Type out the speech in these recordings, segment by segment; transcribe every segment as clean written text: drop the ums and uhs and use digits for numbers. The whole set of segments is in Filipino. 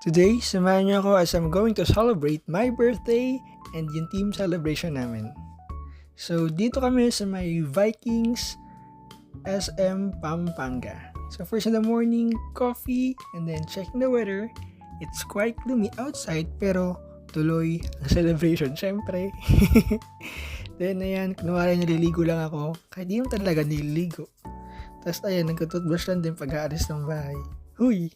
Today, samahan niyo ako as I'm going to celebrate my birthday and yung team celebration namin. So, dito kami sa may Vikings SM Pampanga. So, first in the morning, coffee, and then checking the weather. It's quite gloomy outside, pero tuloy ang celebration, syempre. Then, ayan, kunwari naliligo lang ako. Kahit di naman talaga nililigo. Tapos, ayan, nagtututbrush lang din pag-aalis ng bahay. Huy!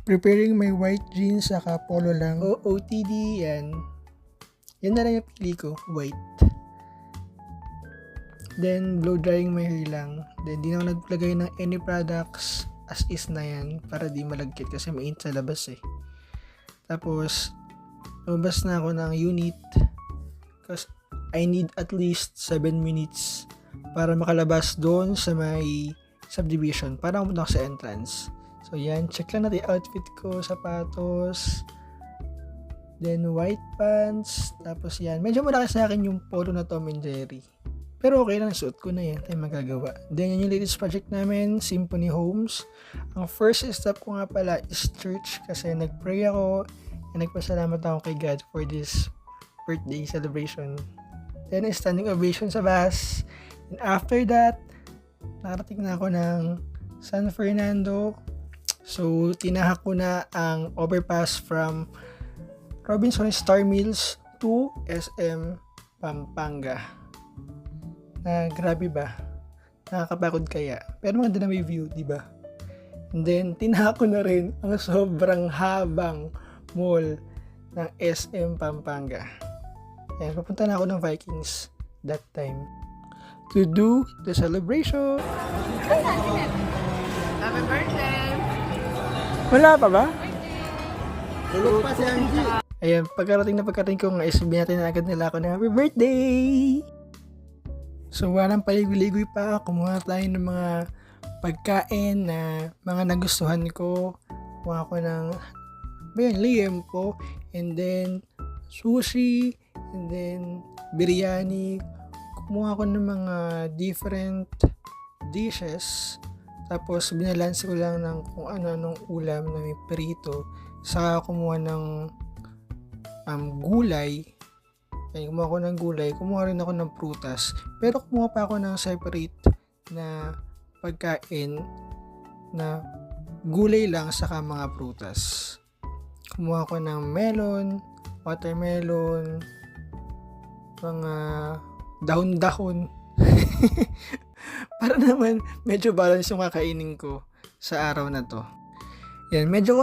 Preparing my white jeans, saka polo lang. OOTD, yan. Yan na lang yung pili ko, white. Then, blow drying my hair lang. Then, di na ako naglagay ng any products as is na yan para di malagkit kasi mainit sa labas eh. Tapos, lumabas na ako ng unit because I need at least 7 minutes para makalabas doon sa may subdivision para pumunta ako sa entrance. So, yan. Check lang natin yung outfit ko, sapatos, then white pants, tapos yan. Medyo malaki sa akin yung polo na Tom and Jerry. Pero okay lang, suot ko na yan. Tayo magagawa. Then, yan yung latest project namin, Symphony Homes. Ang first step ko nga pala is church kasi nag-pray ako and nagpasalamat ako kay God for this birthday celebration. Then, standing ovation sa bus. And after that, nakarating na ako ng San Fernando. So, tinahak ko na ang overpass from Robinson Star Mills to SM Pampanga. Grabe ba? Nakakapagod kaya. Pero maganda na may view, di ba? And then, tinahak ko na rin ang sobrang habang mall ng SM Pampanga. Ayan, papunta na ako ng Vikings that time to do the celebration. Happy birthday! Wala pa ba? Tulog pa si Angie. Ayan, pagkarating ko nga, isabihin natin na agad nila ako na happy birthday! So, walang paligoy-ligoy pa. Kumuha tayo ng mga pagkain na mga nagustuhan ko. Kumuha ko ng liempo, and then sushi, and then biryani. Kumuha ko ng mga different dishes. Tapos, binalanse ko lang ng kung ano-anong ulam na may prito. Saka kumuha ng gulay. Kaya kumuha ko ng gulay. Kumuha rin ako ng prutas. Pero kumuha pa ako ng separate na pagkain na gulay lang saka mga prutas. Kumuha ko ng melon, watermelon, mga dahon-dahon. Para naman medyo balance yung kakainin ko sa araw na to. Yan, medyo